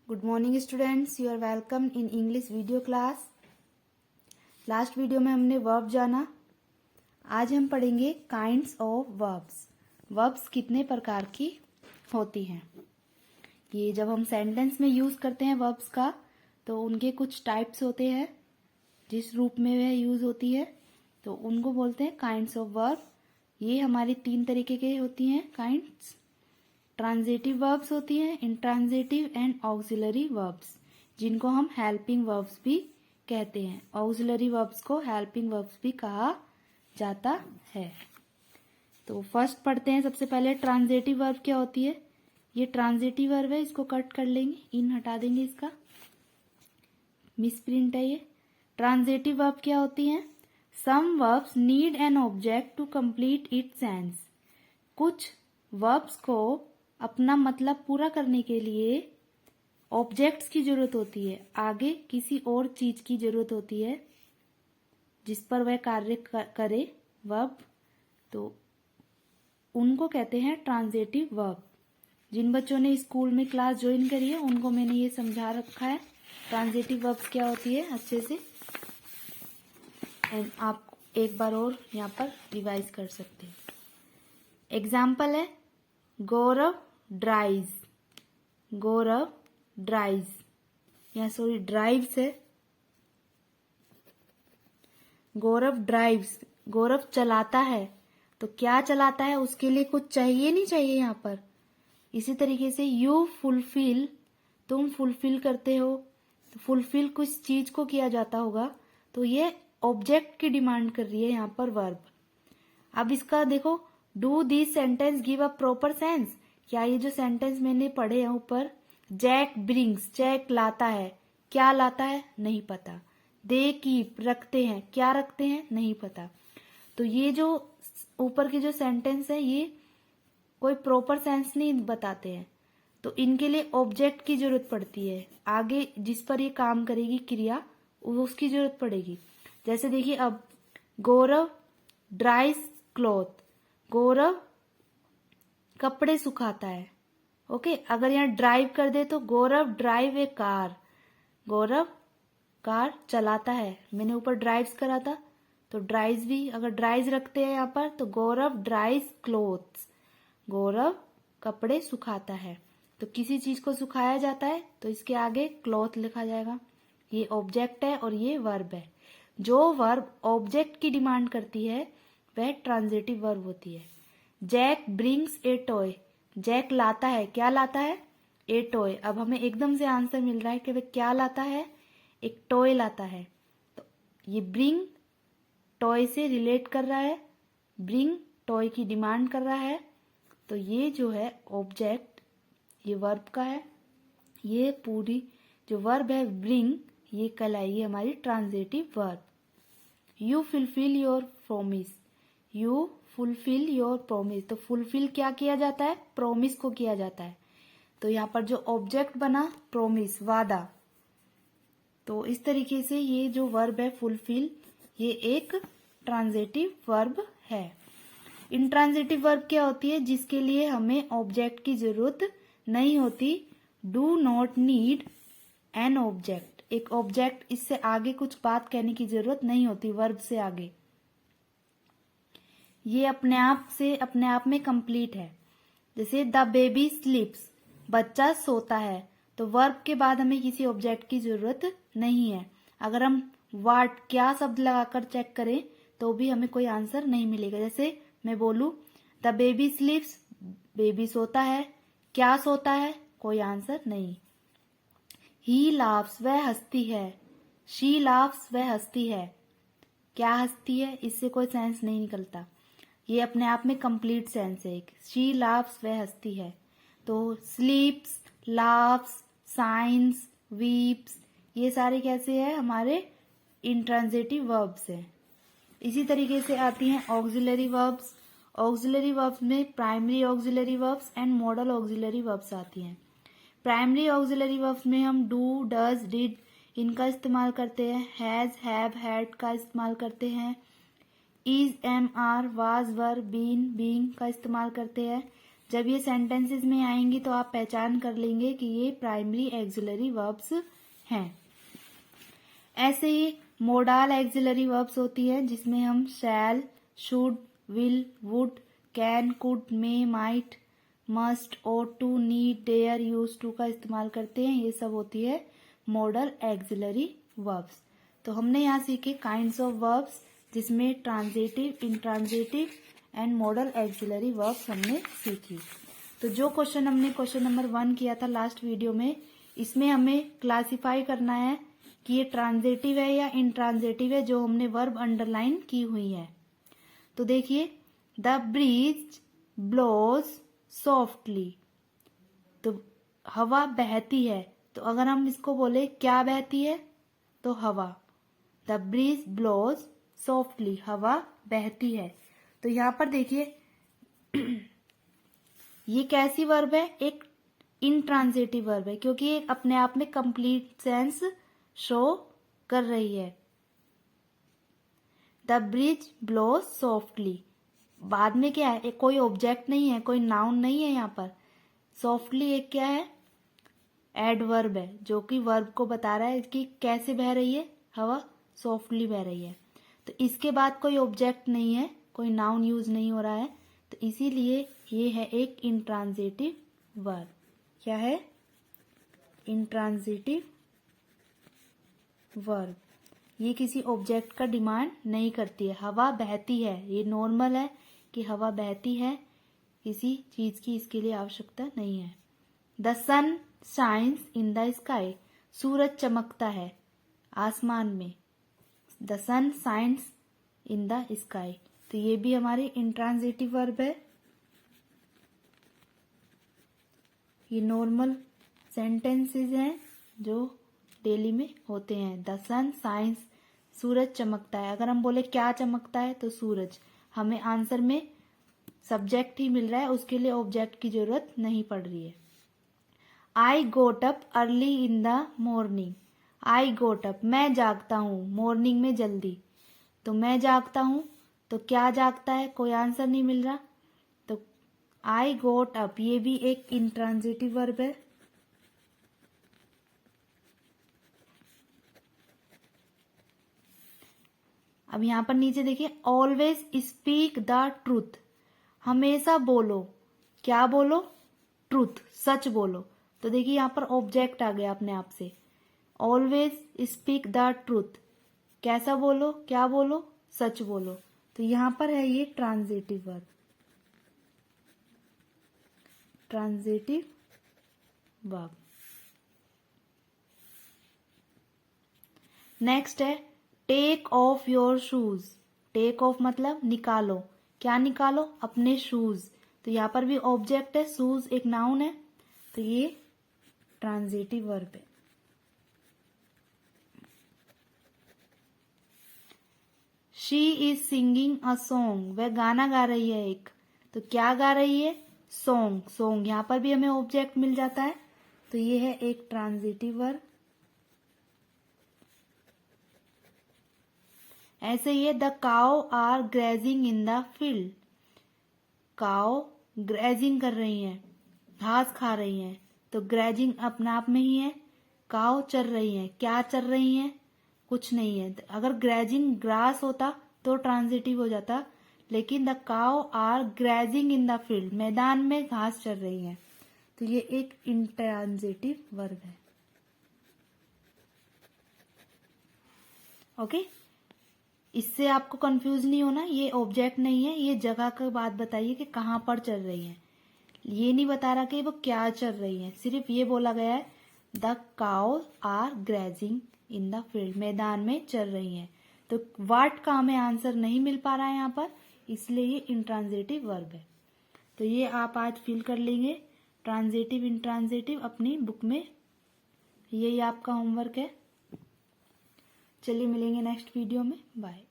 Good morning students, you are welcome in English video class. Last video में हमने verb जाना। आज हम पढ़ेंगे काइंड्स ऑफ वर्ब्स। वर्ब्स कितने प्रकार की होती हैं। ये जब हम सेंटेंस में यूज करते हैं वर्ब्स का, तो उनके कुछ टाइप्स होते हैं। जिस रूप में वह यूज होती है तो उनको बोलते हैं काइंड्स ऑफ वर्ब। ये हमारी 3 तरीके की होती हैं काइंड्स। ट्रांजिटिव वर्ब्स होती हैं, इंट्रांजिटिव एंड ऑक्सिलरी वर्ब्स, जिनको हम हेल्पिंग वर्ब्स भी कहते हैं। ऑक्सिलरी वर्ब्स को हेल्पिंग वर्ब्स भी कहा जाता है। तो फर्स्ट पढ़ते हैं। सबसे पहले ट्रांजिटिव वर्ब क्या होती है। ये ट्रांजिटिव वर्ब है, इसको कट कर लेंगे, इन हटा देंगे, इसका मिसप्रिंट है ये। ट्रांजिटिव वर्ब क्या होती है। Some verbs need an object to complete its sense. कुछ वर्ब्स को अपना मतलब पूरा करने के लिए ऑब्जेक्ट्स की जरूरत होती है, आगे किसी और चीज की जरूरत होती है जिस पर वह कार्य करे वर्ब, तो उनको कहते हैं ट्रांजिटिव वर्ब। जिन बच्चों ने स्कूल में क्लास ज्वाइन करी है उनको मैंने ये समझा रखा है ट्रांजिटिव वर्ब्स क्या होती है अच्छे से, एंड आप एक बार और यहाँ पर रिवाइज कर सकते हैं। एग्जाम्पल है गौरव ड्राइव्स। गौरव ड्राइव्स, यहाँ सॉरी ड्राइव्स है। गौरव ड्राइव्स, गौरव चलाता है। तो क्या चलाता है, उसके लिए कुछ चाहिए नहीं चाहिए यहाँ पर। इसी तरीके से यू फुलफिल, तुम फुलफिल करते हो, तो फुलफिल कुछ चीज को किया जाता होगा, तो ये ऑब्जेक्ट की डिमांड कर रही है यहाँ पर वर्ब। अब इसका देखो, do this sentence give a proper sense. क्या ये जो सेंटेंस मैंने पढ़े हैं ऊपर, जैक ब्रिंग्स, जैक लाता है, क्या लाता है नहीं पता। दे कीप, रखते हैं, क्या रखते हैं नहीं पता। तो ये जो ऊपर के जो सेंटेंस है ये कोई प्रॉपर सेंस नहीं बताते हैं, तो इनके लिए ऑब्जेक्ट की जरूरत पड़ती है। आगे जिस पर ये काम करेगी क्रिया, उसकी जरूरत पड़ेगी। जैसे देखिए अब गौरव ड्राइज क्लॉथ, गौरव कपड़े सुखाता है। ओके, अगर यहाँ ड्राइव कर दे तो गौरव ड्राइव ए कार, गौरव कार चलाता है। मैंने ऊपर ड्राइव्स करा था, तो ड्राइव्स भी अगर ड्राइव्स रखते हैं यहाँ पर तो गौरव ड्राइज क्लोथ्स, गौरव कपड़े सुखाता है। तो किसी चीज को सुखाया जाता है तो इसके आगे क्लॉथ लिखा जाएगा। ये ऑब्जेक्ट है और ये वर्ब है। जो वर्ब ऑब्जेक्ट की डिमांड करती है वह ट्रांजिटिव वर्ब होती है। Jack brings a toy, Jack लाता है, क्या लाता है, ए टॉय। अब हमें एकदम से आंसर मिल रहा है कि वह क्या लाता है, एक टॉय लाता है। तो ये ब्रिंग टॉय से रिलेट कर रहा है, ब्रिंग टॉय की डिमांड कर रहा है। तो ये जो है ऑब्जेक्ट ये वर्ब का है। ये पूरी जो वर्ब है ब्रिंग, ये कहलाएगी हमारी transitive verb. You fulfil your promise, you fulfil your promise. तो फुलफिल क्या किया जाता है, प्रोमिस को किया जाता है। तो यहाँ पर जो ऑब्जेक्ट बना प्रोमिस, वादा। तो इस तरीके से ये जो वर्ब है फुलफिल, ये एक ट्रांजिटिव वर्ब है। इंट्रांजिटिव वर्ब क्या होती है, जिसके लिए हमें ऑब्जेक्ट की जरूरत नहीं होती। Do not need an object, एक ऑब्जेक्ट, इससे आगे कुछ बात कहने की जरूरत नहीं होती वर्ब से आगे। ये अपने आप में कंप्लीट है। जैसे द बेबी स्लीप्स, बच्चा सोता है। तो वर्ब के बाद हमें किसी ऑब्जेक्ट की जरूरत नहीं है। अगर हम व्हाट, क्या शब्द लगाकर चेक करें तो भी हमें कोई आंसर नहीं मिलेगा। जैसे मैं बोलूं द बेबी स्लीप्स, बेबी सोता है, क्या सोता है, कोई आंसर नहीं। ही लाफ्स, वह हंसती है। शी लाफ्स, वह हंसती है, क्या हंसती है, इससे कोई सेंस नहीं निकलता। ये अपने आप में कंप्लीट सेंस है एक। शी लाफ्स, वह हंसती है। तो स्लीप्स, लाफ्स, साइंस, वीप्स, ये सारे कैसे है, हमारे इंट्रांजिटिव वर्ब्स हैं। इसी तरीके से आती हैं ऑक्सिलरी वर्ब्स। ऑक्सिलरी वर्ब्स में primary auxiliary verbs and model auxiliary verbs आती हैं। प्राइमरी ऑक्सिलरी वर्ब्स में हम डू, डज, डिड इनका इस्तेमाल करते हैं। हैज, हैव, हैड का इस्तेमाल करते हैं। Is, am, are, was, were, been, being का इस्तेमाल करते हैं। जब ये सेंटेंसेस में आएंगी तो आप पहचान कर लेंगे कि ये प्राइमरी एक्सिलरी वर्ब्स हैं। ऐसे ही मोडाल एक्सिलरी वर्ब्स होती है जिसमें हम shall, should, will, would, can, could, may, might, must, ought to, need, dare, use to का इस्तेमाल करते हैं। ये सब होती है मॉडल एक्सिलरी वर्ब्स। तो हमने यहाँ सीखे काइंड्स ऑफ वर्ब्स जिसमें transitive, intransitive and model axillary verbs हमने सीखी। तो जो क्वेश्चन हमने क्वेश्चन नंबर 1 किया था लास्ट वीडियो में, इसमें हमें क्लासिफाई करना है कि ये ट्रांजिटिव है या इंट्रांजिटिव है, जो हमने वर्ब अंडरलाइन की हुई है। तो देखिए, द ब्रीज ब्लोज सॉफ्टली, तो हवा बहती है। तो अगर हम इसको बोले क्या बहती है, तो हवा, द ब्रीज ब्लोज सॉफ्टली, हवा बहती है। तो यहां पर देखिए ये कैसी वर्ब है, एक इंट्रांजिटिव वर्ब है, क्योंकि ये अपने आप में कंप्लीट सेंस शो कर रही है। द ब्रिज ब्लोज सॉफ्टली, बाद में क्या है, एक कोई ऑब्जेक्ट नहीं है, कोई नाउन नहीं है यहाँ पर। सॉफ्टली एक क्या है, एडवर्ब है, जो कि वर्ब को बता रहा है कि कैसे बह रही है हवा, सॉफ्टली बह रही है। तो इसके बाद कोई ऑब्जेक्ट नहीं है, कोई नाउन यूज नहीं हो रहा है, तो इसीलिए ये है एक इंट्रांजिटिव वर्ब। क्या है, इंट्रांजिटिव वर्ब। ये किसी ऑब्जेक्ट का डिमांड नहीं करती है। हवा बहती है, ये नॉर्मल है कि हवा बहती है, किसी चीज की इसके लिए आवश्यकता नहीं है। The sun shines in the sky, सूरज चमकता है आसमान में। The sun shines in the sky, तो ये भी हमारी इंट्रांजिटिव वर्ब है। ये नॉर्मल सेंटेंसेस हैं जो डेली में होते हैं। द सन शाइन्स, सूरज चमकता है। अगर हम बोले क्या चमकता है, तो सूरज। हमें आंसर में सब्जेक्ट ही मिल रहा है, उसके लिए ऑब्जेक्ट की जरूरत नहीं पड़ रही है। I got up early in the morning, I got up, मैं जागता हूँ, मॉर्निंग में जल्दी। तो मैं जागता हूँ, तो क्या जागता है, कोई आंसर नहीं मिल रहा। तो आई गोट अप, ये भी एक इंट्रांजिटिव वर्ब है। अब यहां पर नीचे देखिए, ऑलवेज स्पीक द ट्रूथ, हमेशा बोलो, क्या बोलो, ट्रूथ, सच बोलो। तो देखिए यहां पर ऑब्जेक्ट आ गया अपने आप से। ऑलवेज स्पीक द ट्रूथ, कैसा बोलो, क्या बोलो, सच बोलो। तो यहां पर है ये transitive verb, transitive verb. Next है take off your shoes, take off मतलब निकालो, क्या निकालो, अपने शूज। तो यहां पर भी ऑब्जेक्ट है, शूज एक नाउन है, तो ये ट्रांजिटिव वर्ब है। She is singing a song, वह गाना गा रही है एक। तो क्या गा रही है, सॉन्ग, सॉन्ग। यहां पर भी हमें ऑब्जेक्ट मिल जाता है, तो ये है एक ट्रांजिटिव वर्ब। ऐसे ही the cow are grazing in the field, cow grazing कर रही हैं, घास खा रही हैं। तो ग्रेजिंग अपने आप में ही है, काउ चर रही हैं, क्या चर रही हैं, कुछ नहीं है। अगर ग्रेजिंग ग्रास होता तो ट्रांजिटिव हो जाता, लेकिन the cow are grazing in the field, मैदान में घास चर रही हैं, तो ये एक इंट्रांजिटिव वर्ब है। ओके, इससे आपको कंफ्यूज नहीं होना, ये ऑब्जेक्ट नहीं है, ये जगह का बात बताइए कि कहाँ पर चल रही है। ये नहीं बता रहा कि वो क्या चल रही है, सिर्फ ये बोला गया है the cow are grazing in the field, मैदान में चल रही हैं। तो वाट का हमें आंसर नहीं मिल पा रहा है यहाँ पर, इसलिए ये इंट्रांजिटिव वर्ब है। तो ये आप आज फिल कर लेंगे, ट्रांजिटिव इंट्रांजिटिव अपनी बुक में। यही आपका होमवर्क है। चलिए मिलेंगे नेक्स्ट वीडियो में, बाय।